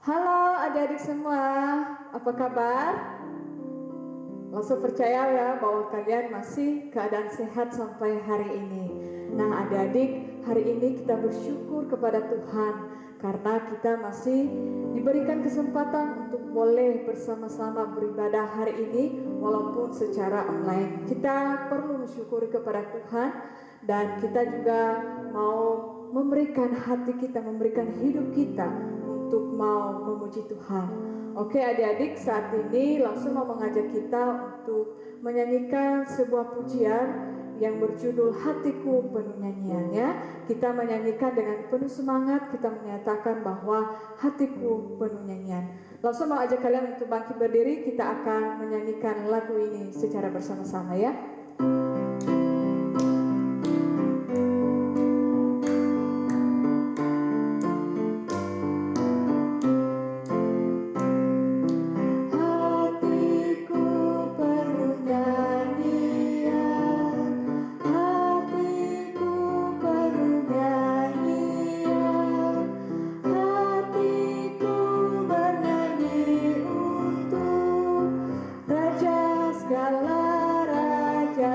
Halo adik-adik semua, apa kabar? Langsung percaya ya bahwa kalian masih keadaan sehat sampai hari ini. Nah adik-adik, hari ini kita bersyukur kepada Tuhan karena kita masih diberikan kesempatan untuk boleh bersama-sama beribadah hari ini walaupun secara online. Kita perlu mensyukuri kepada Tuhan dan kita juga mau memberikan hati kita, memberikan hidup kita untuk mau memuji Tuhan. Oke adik-adik, saat ini langsung mau mengajak kita untuk menyanyikan sebuah pujian yang berjudul Hatiku Penuh Nyanyiannya. Kita menyanyikan dengan penuh semangat, kita menyatakan bahwa hatiku penuh nyanyian. Langsung mau ajak kalian untuk bangkit berdiri, kita akan menyanyikan lagu ini secara bersama-sama ya.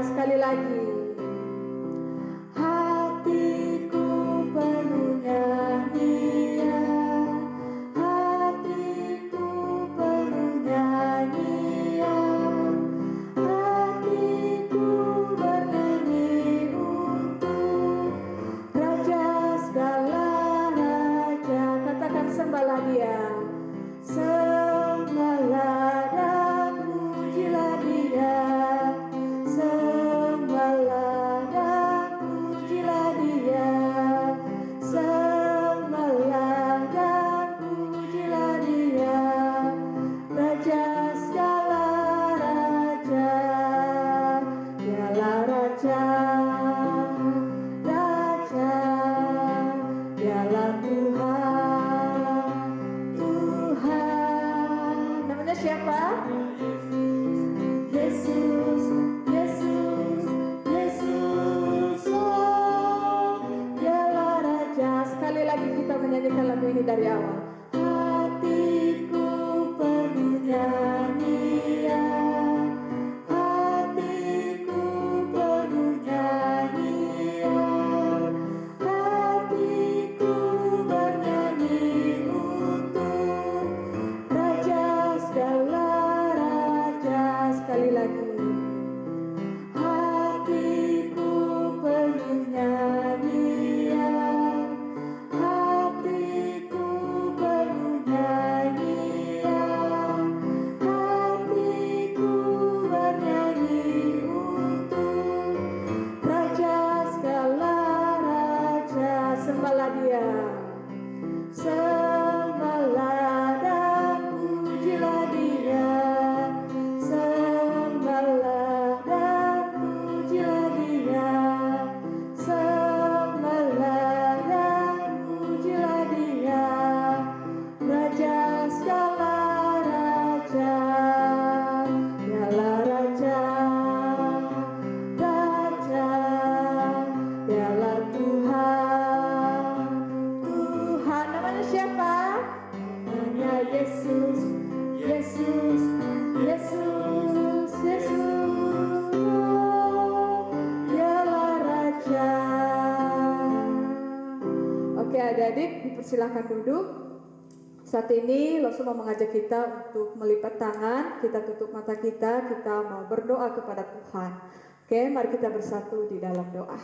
Sekali lagi, hatiku penuh nyanyian, hatiku penuh nyanyian, hatiku bernyanyi untuk Raja segala raja. Katakan sembahlah Dia, sembahlah dan pujilah Dia. Sembahlah dan pujilah Dia, sembahlah dan pujilah Dia, Raja segala raja, Dialah Raja, Raja, Dialah Tuhan, Tuhan. Namanya siapa? Yesus. Sekali lagi kita menyanyikan lagu ini dari awal. Hatiku penuh nyanyian, hatiku penuh nyanyian, hatiku bernyanyi untuk Raja segala raja. Sekali lagi, hatiku penuh nyanyian, hatiku penuh nyanyian, hatiku bernyanyi untuk Raja segala raja. Sembahlah Dia, sembahlah dan pujilah Dia, sembahlah dan pujilah Dia, sembahlah dan pujilah Dia, Raja segala raja, Dialah Raja, Raja, Dialah Tuhan, Tuhan. Namanya siapa? Namanya Yesus, Yesus, Yesus, Yesus. Dialah Raja. Oke adik-adik, dipersilahkan duduk. Saat ini langsung mau mengajak kita untuk melipat tangan, kita tutup mata kita mau berdoa kepada Tuhan. Oke, mari kita bersatu di dalam doa.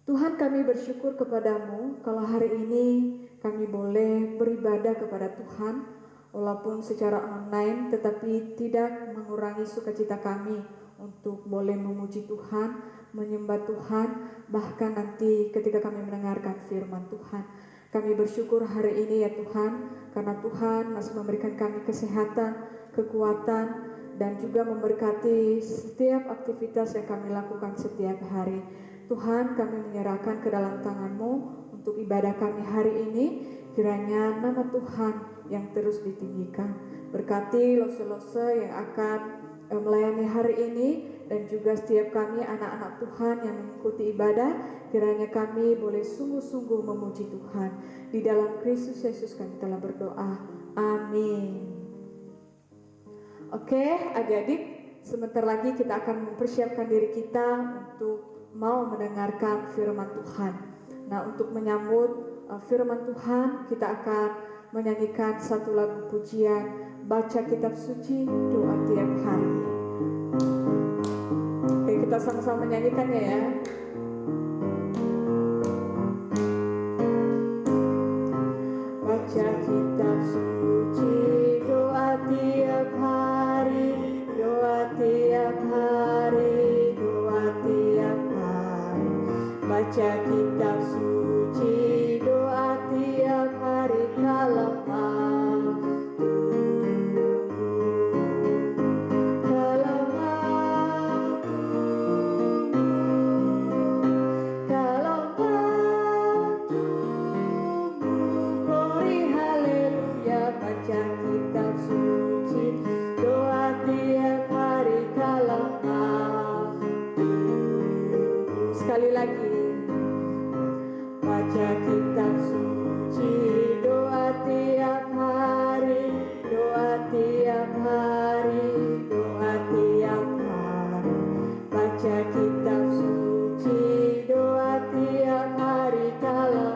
Tuhan, kami bersyukur kepadamu kalau hari ini kami boleh beribadah kepada Tuhan walaupun secara online, tetapi tidak mengurangi sukacita kami untuk boleh memuji Tuhan, menyembah Tuhan, bahkan nanti ketika kami mendengarkan firman Tuhan. Kami bersyukur hari ini ya Tuhan, karena Tuhan masih memberikan kami kesehatan, kekuatan, dan juga memberkati setiap aktivitas yang kami lakukan setiap hari. Tuhan, kami menyerahkan ke dalam tangan-Mu untuk ibadah kami hari ini. Kiranya nama Tuhan yang terus ditinggikan. Berkati lose-lose yang akan melayani hari ini, dan juga setiap kami anak-anak Tuhan yang mengikuti ibadah, kiranya kami boleh sungguh-sungguh memuji Tuhan. Di dalam Kristus Yesus kami telah berdoa. Amin. Oke, adik-adik, sebentar lagi kita akan mempersiapkan diri kita untuk mau mendengarkan firman Tuhan. Nah, untuk menyambut firman Tuhan, kita akan menyanyikan satu lagu pujian, baca kitab suci, doa tiap hari. Oke, kita sama-sama menyanyikannya ya. Baca kitab suci, doa tiap hari, doa tiap hari, doa tiap hari. Baca kitab suci, doa tiap hari kalau sekali lagi, baca kitab suci, doa tiap hari, doa tiap hari, doa tiap hari. Baca kitab suci, doa tiap hari kalau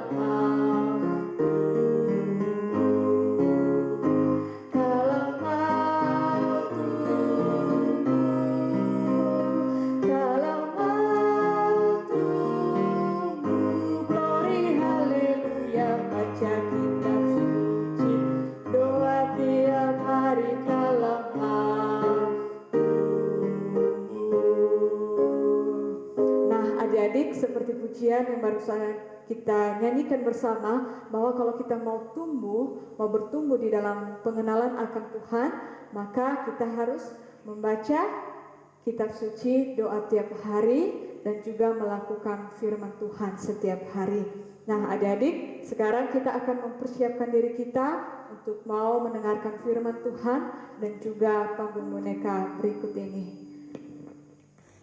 seperti pujian yang barusan kita nyanyikan bersama, bahwa kalau kita mau bertumbuh di dalam pengenalan akan Tuhan, maka kita harus membaca kitab suci, doa tiap hari, dan juga melakukan firman Tuhan setiap hari. Nah, adik-adik, sekarang kita akan mempersiapkan diri kita untuk mau mendengarkan firman Tuhan dan juga panggung boneka berikut ini.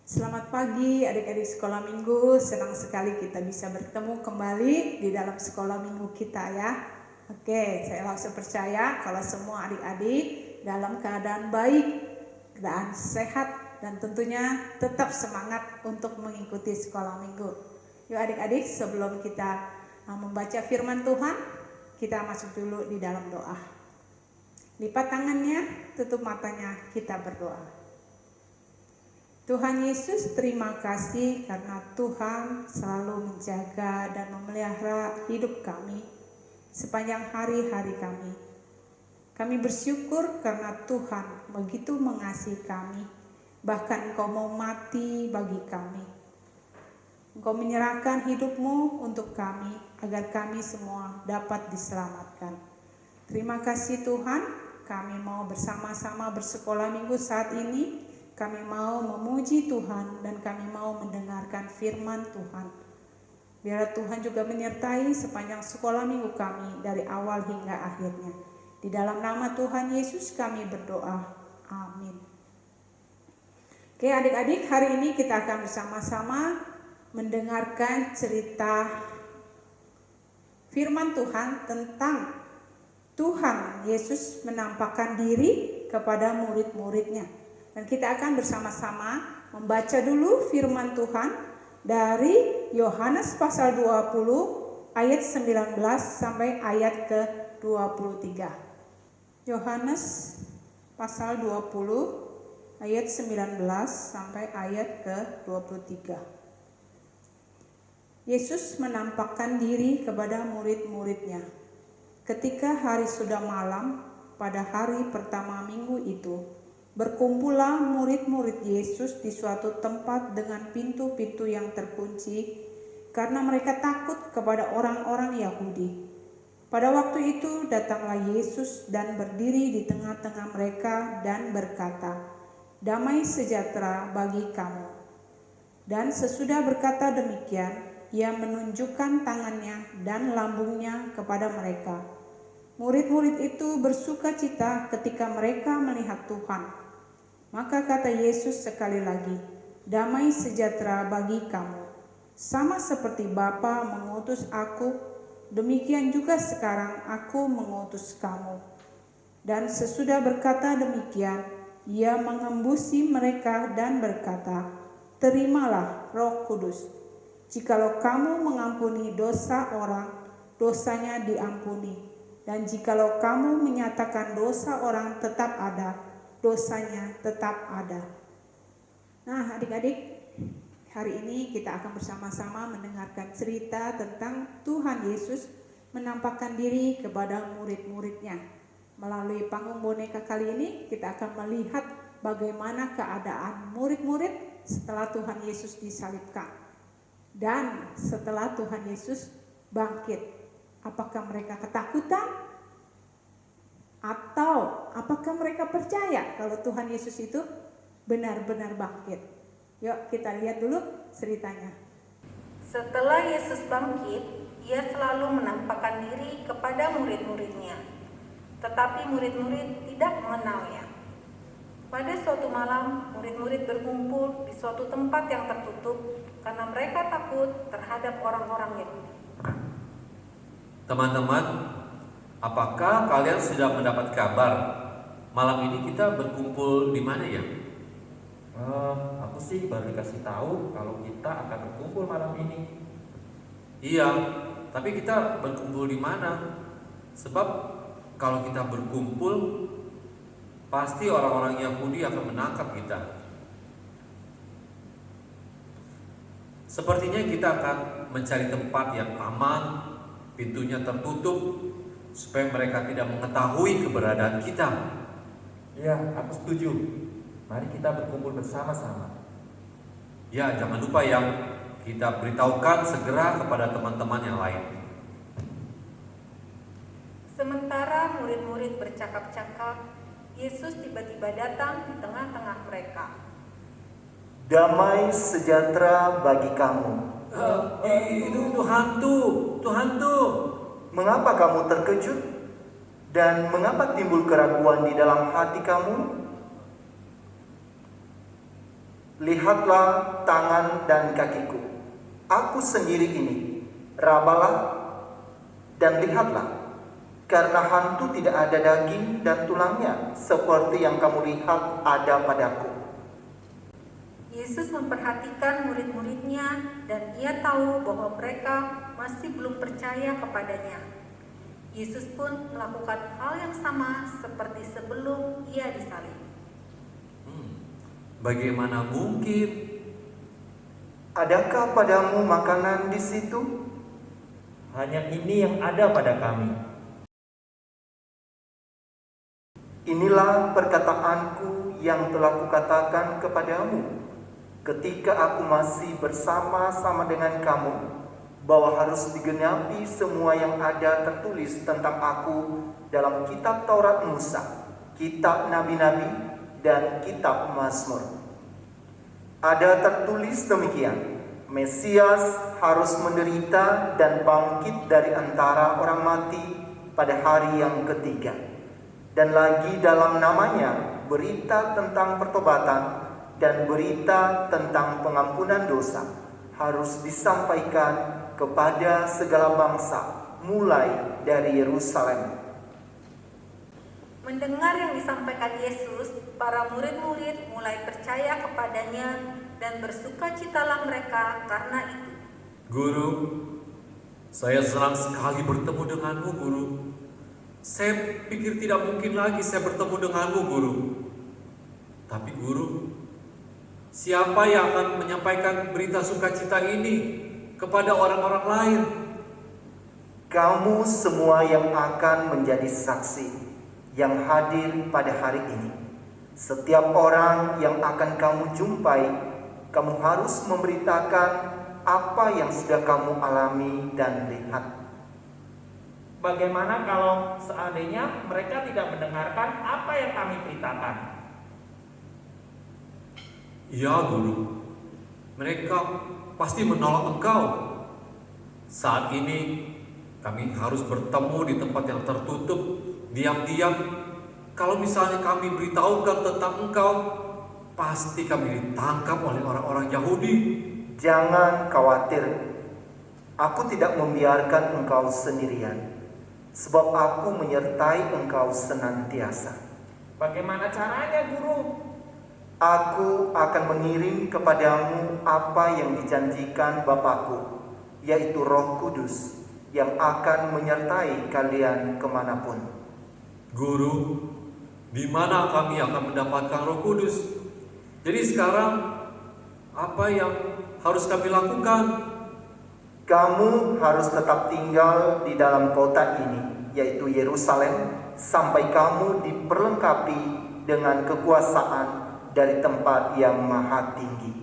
Selamat pagi adik-adik sekolah minggu, senang sekali kita bisa bertemu kembali di dalam sekolah minggu kita ya. Oke, saya langsung percaya kalau semua adik-adik dalam keadaan baik, keadaan sehat, dan tentunya tetap semangat untuk mengikuti sekolah minggu. Yuk adik-adik, sebelum kita membaca firman Tuhan, kita masuk dulu di dalam doa. Lipat tangannya, tutup matanya, kita berdoa. Tuhan Yesus, terima kasih karena Tuhan selalu menjaga dan memelihara hidup kami sepanjang hari-hari kami. Kami bersyukur karena Tuhan begitu mengasihi kami, bahkan Engkau mau mati bagi kami. Engkau menyerahkan hidupmu untuk kami agar kami semua dapat diselamatkan. Terima kasih Tuhan, kami mau bersama-sama bersekolah minggu saat ini. Kami mau memuji Tuhan dan kami mau mendengarkan firman Tuhan. Biar Tuhan juga menyertai sepanjang sekolah minggu kami dari awal hingga akhirnya. Di dalam nama Tuhan Yesus kami berdoa. Amin. Oke adik-adik, hari ini kita akan bersama-sama mendengarkan cerita firman Tuhan tentang Tuhan Yesus menampakkan diri kepada murid-muridnya. Dan kita akan bersama-sama membaca dulu firman Tuhan dari Yohanes pasal 20 ayat 19 sampai ayat ke-23. Yohanes pasal 20 ayat 19 sampai ayat ke-23. Yesus menampakkan diri kepada murid-muridnya. Ketika hari sudah malam, pada hari pertama minggu itu, berkumpullah murid-murid Yesus di suatu tempat dengan pintu-pintu yang terkunci karena mereka takut kepada orang-orang Yahudi. Pada waktu itu datanglah Yesus dan berdiri di tengah-tengah mereka dan berkata, "Damai sejahtera bagi kamu." Dan sesudah berkata demikian, ia menunjukkan tangannya dan lambungnya kepada mereka. Murid-murid itu bersuka cita ketika mereka melihat Tuhan. Maka kata Yesus sekali lagi, damai sejahtera bagi kamu. Sama seperti Bapa mengutus aku, demikian juga sekarang aku mengutus kamu. Dan sesudah berkata demikian, ia mengembusi mereka dan berkata, terimalah Roh Kudus. Jikalau kamu mengampuni dosa orang, dosanya diampuni. Dan jikalau kamu menyatakan dosa orang tetap ada, dosanya tetap ada. Nah, adik-adik, hari ini kita akan bersama-sama mendengarkan cerita tentang Tuhan Yesus menampakkan diri kepada murid-muridnya. Melalui panggung boneka kali ini, kita akan melihat bagaimana keadaan murid-murid setelah Tuhan Yesus disalibkan. Dan setelah Tuhan Yesus bangkit, apakah mereka ketakutan? Atau apakah mereka percaya kalau Tuhan Yesus itu benar-benar bangkit? Yuk kita lihat dulu ceritanya. Setelah Yesus bangkit, ia selalu menampakkan diri kepada murid-muridnya. Tetapi murid-murid tidak mengenalnya. Pada suatu malam, murid-murid berkumpul di suatu tempat yang tertutup karena mereka takut terhadap orang-orang Yahudi. Teman-teman, apakah kalian sudah mendapat kabar malam ini kita berkumpul di mana ya? Aku sih baru dikasih tahu kalau kita akan berkumpul malam ini. Iya, tapi kita berkumpul di mana? Sebab kalau kita berkumpul, pasti orang-orang Yahudi akan menangkap kita. Sepertinya kita akan mencari tempat yang aman, pintunya tertutup, supaya mereka tidak mengetahui keberadaan kita. Iya, aku setuju. Mari kita berkumpul bersama-sama. Ya, jangan lupa ya, kita beritahukan segera kepada teman-teman yang lain. Sementara murid-murid bercakap-cakap, Yesus tiba-tiba datang di tengah-tengah mereka. Damai sejahtera bagi kamu. Itu hantu. Mengapa kamu terkejut? Dan mengapa timbul keraguan di dalam hati kamu? Lihatlah tangan dan kakiku. Aku sendiri ini. Rabalah dan lihatlah. Karena hantu tidak ada daging dan tulangnya, seperti yang kamu lihat ada padaku. Yesus memperhatikan murid-muridnya dan ia tahu bahwa mereka masih belum percaya kepadanya. Yesus pun melakukan hal yang sama seperti sebelum ia disalib. Bagaimana mungkin? Adakah padamu makanan di situ? Hanya ini yang ada pada kami. Inilah perkataanku yang telah kukatakan kepadamu ketika aku masih bersama-sama dengan kamu, bahwa harus digenapi semua yang ada tertulis tentang aku dalam kitab Taurat Musa, kitab Nabi-Nabi, dan kitab Mazmur. Ada tertulis demikian, Mesias harus menderita dan bangkit dari antara orang mati pada hari yang ketiga. Dan lagi dalam namanya berita tentang pertobatan dan berita tentang pengampunan dosa harus disampaikan kepada segala bangsa, mulai dari Yerusalem. Mendengar yang disampaikan Yesus, para murid-murid mulai percaya kepadanya dan bersukacitalah mereka karena itu. Guru, saya senang sekali bertemu denganmu, Guru. Saya pikir tidak mungkin lagi saya bertemu denganmu, Guru. Tapi Guru, siapa yang akan menyampaikan berita sukacita ini kepada orang-orang lain? Kamu semua yang akan menjadi saksi yang hadir pada hari ini. Setiap orang yang akan kamu jumpai, kamu harus memberitakan apa yang sudah kamu alami dan lihat. Bagaimana kalau seandainya mereka tidak mendengarkan apa yang kami beritakan? Ya, Guru. Mereka pasti menolak Engkau. Saat ini kami harus bertemu di tempat yang tertutup, diam-diam. Kalau misalnya kami beritahukan tentang Engkau, pasti kami ditangkap oleh orang-orang Yahudi. Jangan khawatir, aku tidak membiarkan engkau sendirian, sebab aku menyertai engkau senantiasa. Bagaimana caranya, Guru? Aku akan mengirim kepadamu apa yang dijanjikan Bapakku, yaitu Roh Kudus, yang akan menyertai kalian kemanapun. Guru, di mana kami akan mendapatkan Roh Kudus? Jadi sekarang apa yang harus kami lakukan? Kamu harus tetap tinggal di dalam kota ini, yaitu Yerusalem, sampai kamu diperlengkapi dengan kekuasaan dari tempat yang maha tinggi.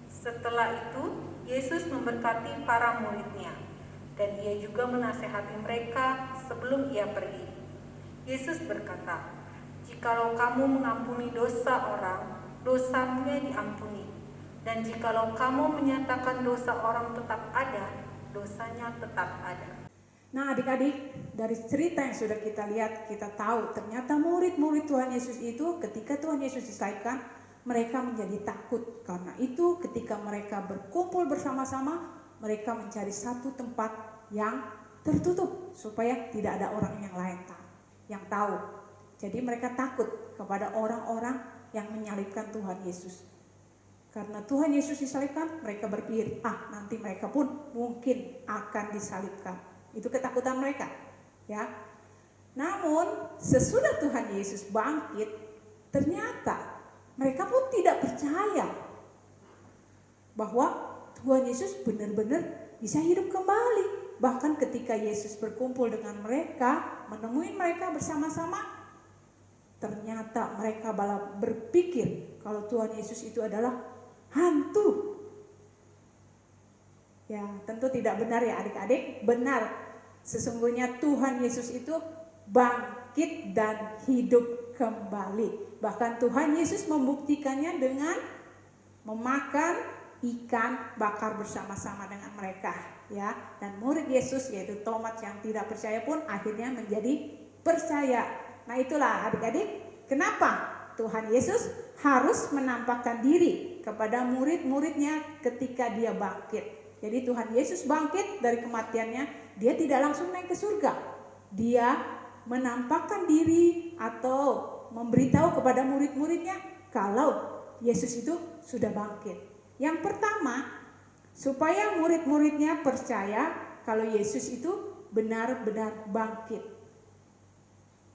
Setelah itu, Yesus memberkati para muridnya, dan ia juga menasehati mereka sebelum ia pergi. Yesus berkata, "Jikalau kamu mengampuni dosa orang, dosanya diampuni. Dan jikalau kamu menyatakan dosa orang tetap ada, dosanya tetap ada." Nah adik-adik, dari cerita yang sudah kita lihat, kita tahu ternyata murid-murid Tuhan Yesus itu ketika Tuhan Yesus disalibkan, mereka menjadi takut. Karena itu ketika mereka berkumpul bersama-sama, mereka mencari satu tempat yang tertutup supaya tidak ada orang yang lain yang tahu. Jadi mereka takut kepada orang-orang yang menyalibkan Tuhan Yesus. Karena Tuhan Yesus disalibkan, mereka berpikir, nanti mereka pun mungkin akan disalibkan. Itu ketakutan mereka, ya. Namun sesudah Tuhan Yesus bangkit, ternyata mereka pun tidak percaya bahwa Tuhan Yesus benar-benar bisa hidup kembali. Bahkan ketika Yesus berkumpul dengan mereka, menemui mereka bersama-sama, ternyata mereka malah berpikir kalau Tuhan Yesus itu adalah hantu. Ya, tentu tidak benar ya adik-adik. Benar. Sesungguhnya Tuhan Yesus itu bangkit dan hidup kembali. Bahkan Tuhan Yesus membuktikannya dengan memakan ikan bakar bersama-sama dengan mereka, ya. Dan murid Yesus yaitu Thomas yang tidak percaya pun akhirnya menjadi percaya. Nah, itulah adik-adik, kenapa Tuhan Yesus harus menampakkan diri kepada murid-muridnya ketika dia bangkit. Jadi Tuhan Yesus bangkit dari kematiannya, dia tidak langsung naik ke surga. Dia menampakkan diri atau memberitahu kepada murid-muridnya kalau Yesus itu sudah bangkit. Yang pertama, supaya murid-muridnya percaya kalau Yesus itu benar-benar bangkit.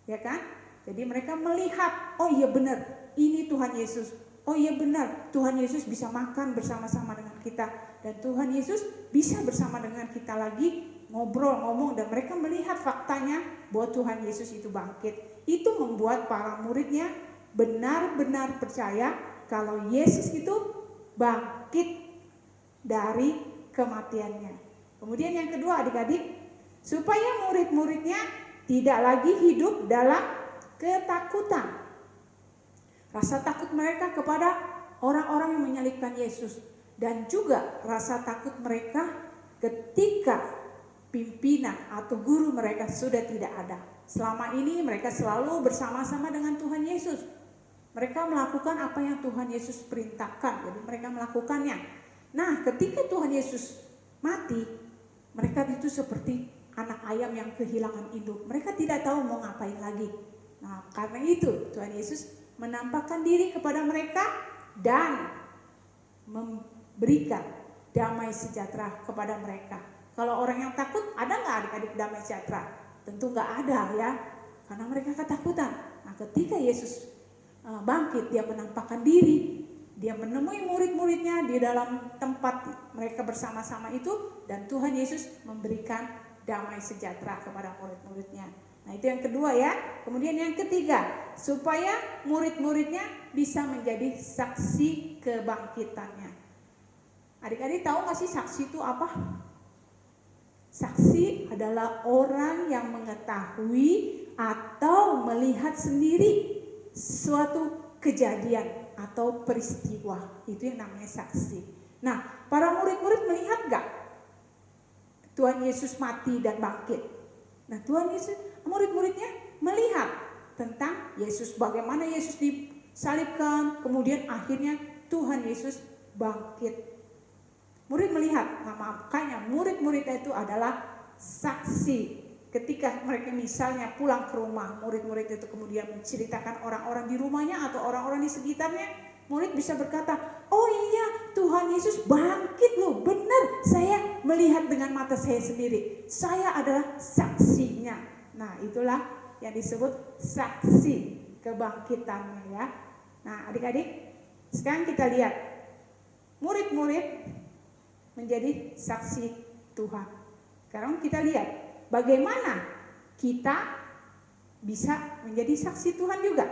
Ya kan? Jadi mereka melihat, oh iya benar, ini Tuhan Yesus. Oh iya benar, Tuhan Yesus bisa makan bersama-sama dengan kita. Dan Tuhan Yesus bisa bersama dengan kita lagi ngobrol, ngomong. Dan mereka melihat faktanya bahwa Tuhan Yesus itu bangkit. Itu membuat para muridnya benar-benar percaya kalau Yesus itu bangkit dari kematiannya. Kemudian yang kedua adik-adik, supaya murid-muridnya tidak lagi hidup dalam ketakutan. Rasa takut mereka kepada orang-orang yang menyalibkan Yesus. Dan juga rasa takut mereka ketika pimpinan atau guru mereka sudah tidak ada. Selama ini mereka selalu bersama-sama dengan Tuhan Yesus. Mereka melakukan apa yang Tuhan Yesus perintahkan. Jadi mereka melakukannya. Nah, ketika Tuhan Yesus mati, mereka itu seperti anak ayam yang kehilangan induk. Mereka tidak tahu mau ngapain lagi. Nah, karena itu Tuhan Yesus menampakkan diri kepada mereka dan memberikan damai sejahtera kepada mereka. Kalau orang yang takut, ada nggak adik-adik damai sejahtera? Tentu nggak ada ya, karena mereka ketakutan. Nah, ketika Yesus bangkit, dia menampakkan diri, dia menemui murid-muridnya di dalam tempat mereka bersama-sama itu, dan Tuhan Yesus memberikan damai sejahtera kepada murid-muridnya. Nah, itu yang kedua ya. Kemudian yang ketiga, supaya murid-muridnya bisa menjadi saksi kebangkitannya. Adik-adik tahu gak sih saksi itu apa? Saksi adalah orang yang mengetahui atau melihat sendiri suatu kejadian atau peristiwa. Itu yang namanya saksi. Nah, para murid-murid melihat gak Tuhan Yesus mati dan bangkit? Nah, Tuhan Yesus, murid-muridnya melihat tentang Yesus, bagaimana Yesus disalibkan, kemudian akhirnya Tuhan Yesus bangkit. Murid melihat, nah makanya murid-murid itu adalah saksi. Ketika mereka misalnya pulang ke rumah, murid-murid itu kemudian menceritakan orang-orang di rumahnya atau orang-orang di sekitarnya, murid bisa berkata, oh iya Tuhan Yesus bangkit loh, benar, saya melihat dengan mata saya sendiri, saya adalah saksinya. Nah itulah yang disebut saksi kebangkitannya ya. Nah adik-adik, sekarang kita lihat murid-murid menjadi saksi Tuhan. Sekarang kita lihat bagaimana kita bisa menjadi saksi Tuhan juga.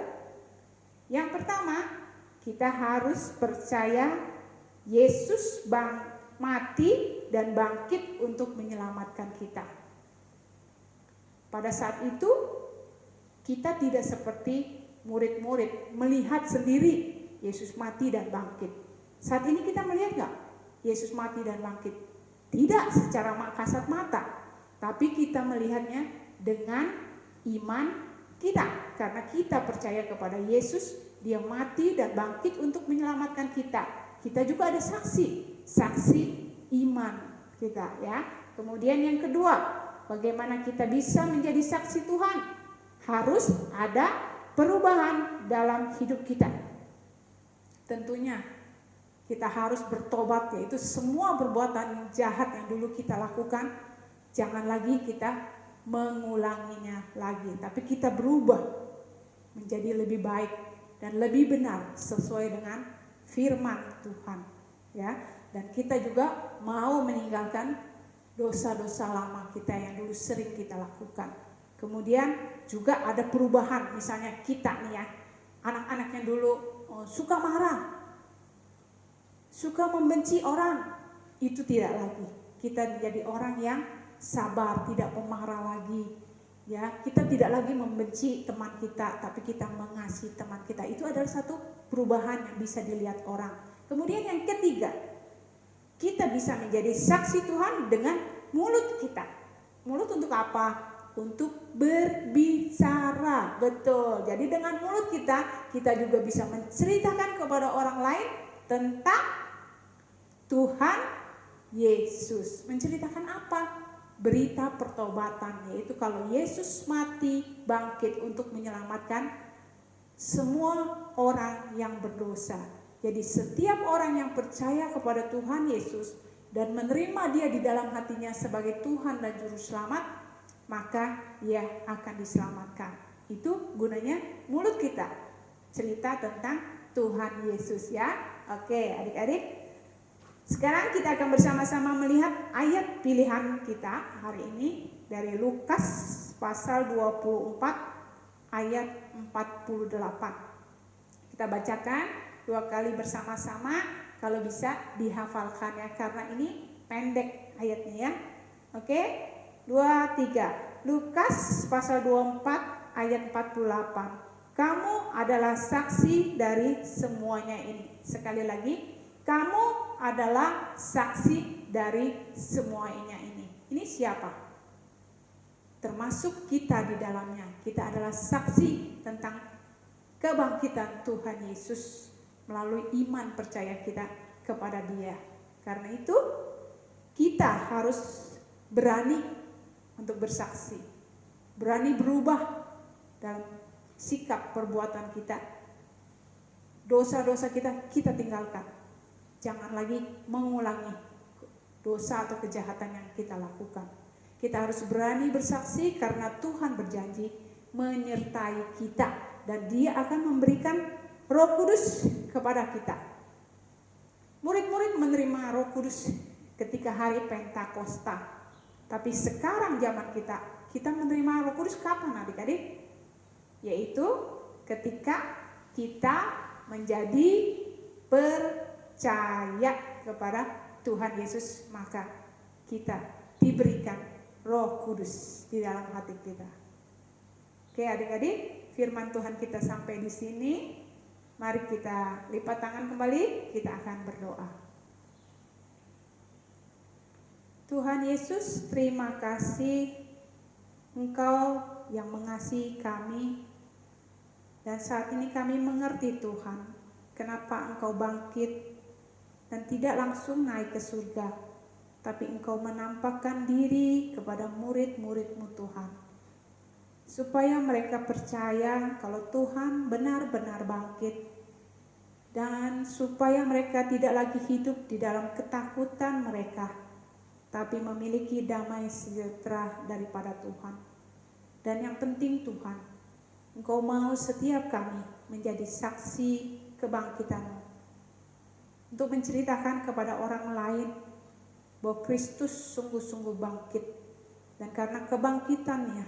Yang pertama, kita harus percaya Yesus mati dan bangkit untuk menyelamatkan kita. Pada saat itu kita tidak seperti murid-murid melihat sendiri Yesus mati dan bangkit. Saat ini kita melihat gak Yesus mati dan bangkit? Tidak secara kasat mata, tapi kita melihatnya dengan iman kita. Karena kita percaya kepada Yesus, dia mati dan bangkit untuk menyelamatkan kita. Kita juga ada saksi iman kita ya. Kemudian yang kedua, bagaimana kita bisa menjadi saksi Tuhan? Harus ada perubahan dalam hidup kita. Tentunya kita harus bertobat, yaitu semua perbuatan jahat yang dulu kita lakukan, jangan lagi kita mengulanginya lagi, tapi kita berubah menjadi lebih baik dan lebih benar sesuai dengan firman Tuhan ya. Dan kita juga mau meninggalkan dosa-dosa lama kita yang dulu sering kita lakukan. Kemudian juga ada perubahan, misalnya kita nih ya, anak-anak yang dulu suka marah, suka membenci orang, itu tidak lagi. Kita menjadi orang yang sabar, tidak pemarah lagi ya. Kita tidak lagi membenci teman kita, tapi kita mengasihi teman kita. Itu adalah satu perubahan yang bisa dilihat orang. Kemudian yang ketiga, kita bisa menjadi saksi Tuhan dengan mulut kita. Mulut untuk apa? Untuk berbicara. Betul. Jadi dengan mulut kita juga bisa menceritakan kepada orang lain tentang Tuhan Yesus. Menceritakan apa? Berita pertobatan, yaitu kalau Yesus mati bangkit untuk menyelamatkan semua orang yang berdosa. Jadi setiap orang yang percaya kepada Tuhan Yesus dan menerima dia di dalam hatinya sebagai Tuhan dan Juru Selamat, maka ia akan diselamatkan. Itu gunanya mulut kita, cerita tentang Tuhan Yesus ya. Oke adik-adik, sekarang kita akan bersama-sama melihat ayat pilihan kita hari ini dari Lukas pasal 24 ayat 48. Kita bacakan 2 kali bersama-sama, kalau bisa dihafalkan ya, karena ini pendek ayatnya ya. Oke, 2, 3. Lukas pasal 24 ayat 48. Kamu adalah saksi dari semuanya ini. Sekali lagi, kamu adalah saksi dari semuanya ini. Ini siapa? Termasuk kita di dalamnya. Kita adalah saksi tentang kebangkitan Tuhan Yesus melalui iman percaya kita kepada Dia. Karena itu kita harus berani untuk bersaksi, berani berubah dalam sikap perbuatan kita. Dosa-dosa kita tinggalkan. Jangan lagi mengulangi dosa atau kejahatan yang kita lakukan. Kita harus berani bersaksi karena Tuhan berjanji menyertai kita dan Dia akan memberikan Roh Kudus kepada kita. Murid-murid menerima Roh Kudus ketika hari Pentakosta. Tapi sekarang zaman kita menerima Roh Kudus kapan adik-adik? Yaitu ketika kita menjadi percaya kepada Tuhan Yesus, maka kita diberikan Roh Kudus di dalam hati kita. Oke adik-adik, firman Tuhan kita sampai di sini. Mari kita lipat tangan kembali, kita akan berdoa. Tuhan Yesus, terima kasih Engkau yang mengasihi kami Dan saat ini kami mengerti Tuhan, kenapa Engkau bangkit dan tidak langsung naik ke surga, tapi Engkau menampakkan diri kepada murid-murid-Mu Tuhan, supaya mereka percaya kalau Tuhan benar-benar bangkit, dan supaya mereka tidak lagi hidup di dalam ketakutan mereka, tapi memiliki damai sejahtera daripada Tuhan. Dan yang penting Tuhan, Engkau mau setiap kami menjadi saksi kebangkitan-Mu, untuk menceritakan kepada orang lain bahwa Kristus sungguh-sungguh bangkit, dan karena kebangkitannya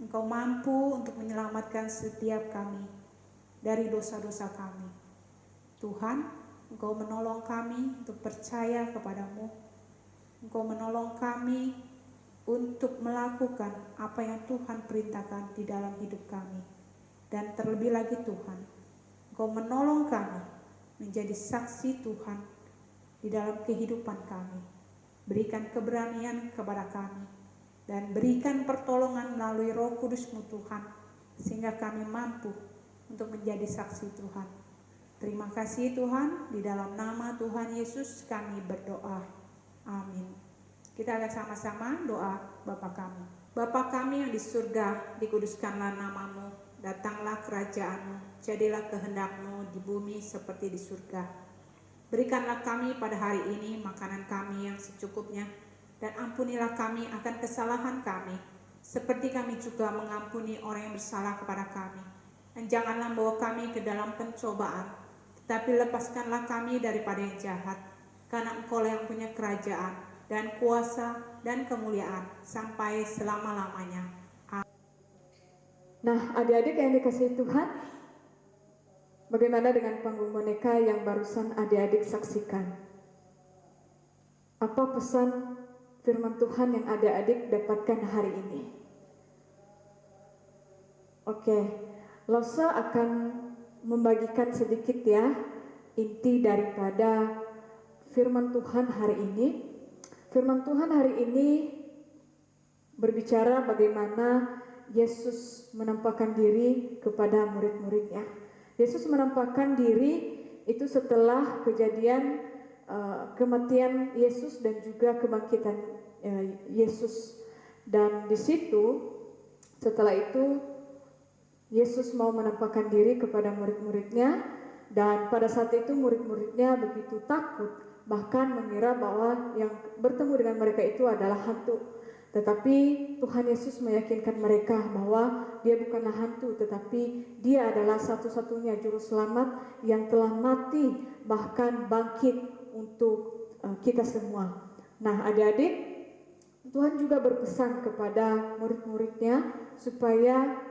Engkau mampu untuk menyelamatkan setiap kami dari dosa-dosa kami. Tuhan, Engkau menolong kami untuk percaya kepadamu. Engkau menolong kami untuk melakukan apa yang Tuhan perintahkan di dalam hidup kami. Dan terlebih lagi Tuhan, Engkau menolong kami menjadi saksi Tuhan di dalam kehidupan kami. Berikan keberanian kepada kami, dan berikan pertolongan melalui Roh Kudus-Mu Tuhan, sehingga kami mampu untuk menjadi saksi Tuhan. Terima kasih Tuhan, di dalam nama Tuhan Yesus kami berdoa. Amin. Kita akan sama-sama doa Bapa kami. Bapa kami yang di surga, dikuduskanlah nama-Mu, datanglah kerajaan-Mu, jadilah kehendak-Mu di bumi seperti di surga. Berikanlah kami pada hari ini makanan kami yang secukupnya, dan ampunilah kami akan kesalahan kami, seperti kami juga mengampuni orang yang bersalah kepada kami. Dan janganlah bawa kami ke dalam pencobaan, tetapi lepaskanlah kami daripada yang jahat, karena Engkau yang punya kerajaan dan kuasa dan kemuliaan sampai selama-lamanya. Nah, adik-adik yang dikasihi Tuhan, bagaimana dengan panggung boneka yang barusan adik-adik saksikan? Apa pesan firman Tuhan yang adik-adik dapatkan hari ini? Oke, Losa akan membagikan sedikit ya inti daripada firman Tuhan hari ini. Firman Tuhan hari ini berbicara bagaimana Yesus menampakkan diri kepada murid-muridnya. Yesus menampakkan diri itu setelah kejadian kematian Yesus dan juga kebangkitan Yesus. Dan di situ setelah itu Yesus mau menampakkan diri kepada murid-muridnya, dan pada saat itu murid-muridnya begitu takut, bahkan mengira bahwa yang bertemu dengan mereka itu adalah hantu. Tetapi Tuhan Yesus meyakinkan mereka bahwa Dia bukanlah hantu, tetapi Dia adalah satu-satunya juru selamat yang telah mati bahkan bangkit untuk kita semua. Nah, adik-adik, Tuhan juga berpesan kepada murid-muridnya supaya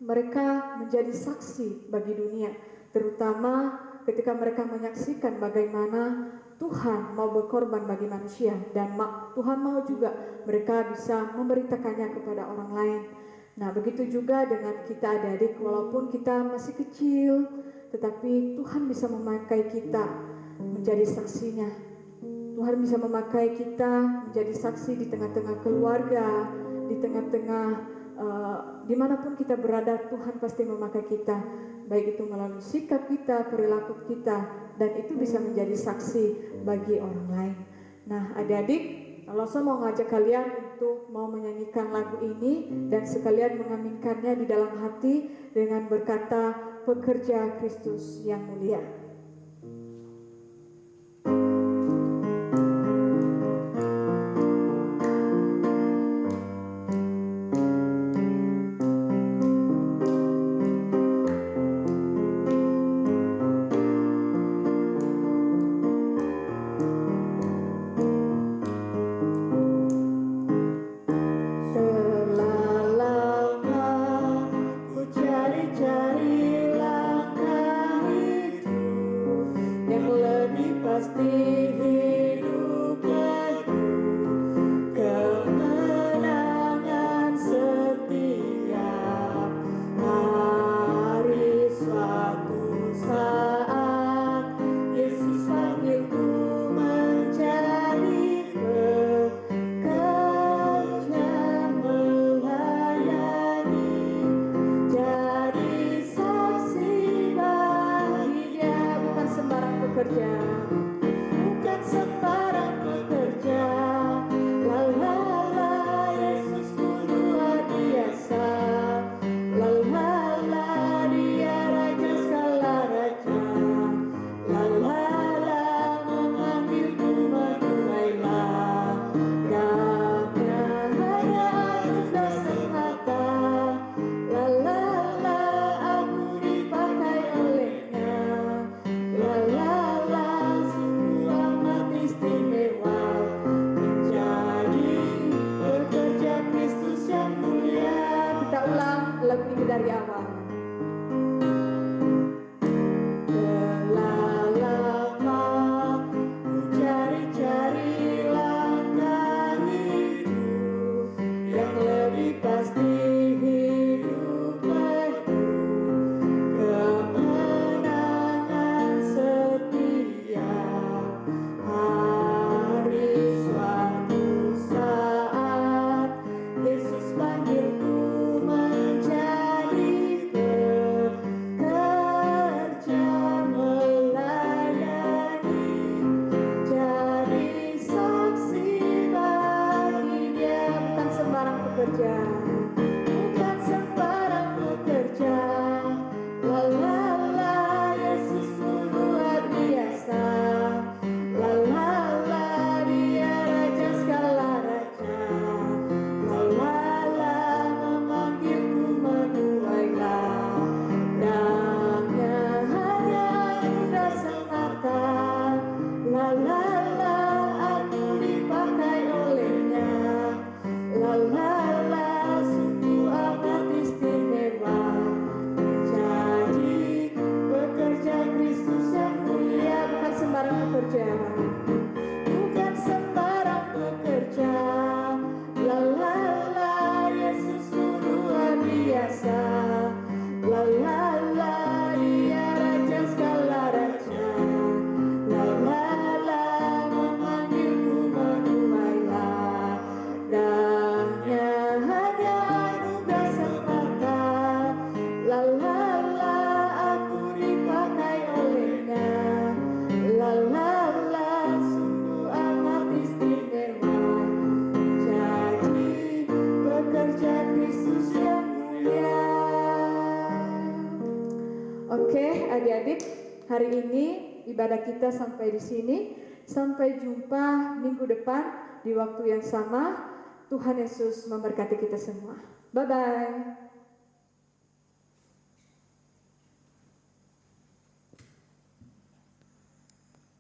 mereka menjadi saksi bagi dunia, terutama ketika mereka menyaksikan bagaimana Tuhan mau berkorban bagi manusia, dan Tuhan mau juga mereka bisa memberitakannya kepada orang lain. Nah, begitu juga dengan kita adik-adik, walaupun kita masih kecil, tetapi Tuhan bisa memakai kita menjadi saksinya. Tuhan bisa memakai kita menjadi saksi di tengah-tengah keluarga, di tengah-tengah dimanapun kita berada. Tuhan pasti memakai kita, baik itu melalui sikap kita, perilaku kita, dan itu bisa menjadi saksi bagi orang lain. Nah, adik-adik, kalau saya mau ngajak kalian untuk mau menyanyikan lagu ini dan sekalian mengaminkannya di dalam hati dengan berkata, pekerja Kristus yang mulia. Cari-cari langkah itu dari awal. Telah lama ku cari-cari langkah hidup yang lebih pasti, hidup penuh kemenangan setia. Hari suatu saat Yesus panggilku menjadi pekerja melayani, jadi saksi bagi Dia. Bukan sembarang pekerja, bukan sembarang pekerja. La la la, Yesus luar biasa. La la la, Dia Raja segala raja. La la la, memanggilku menuai ladangnya, hanya anugerah semata. La la la, aku dipakai olehnya. La la la, sungguh amat istimewa, jadi pekerja Kristus yang mulia. Bukan sembarang pekerja, bukan sembarang pekerja. La la la, Yesus luar biasa. La la la, Dia Raja segala raja. La la la, memanggilku menuai ladangnya, hanya anugerah semata. La la la, aku dipakai olehnya. La la la, sungguh amat istimewa, jadi pekerja Kristus yang mulia. Oke, adik-adik, hari ini ibadah kita sampai di sini. Sampai jumpa minggu depan di waktu yang sama. Tuhan Yesus memberkati kita semua. Bye-bye.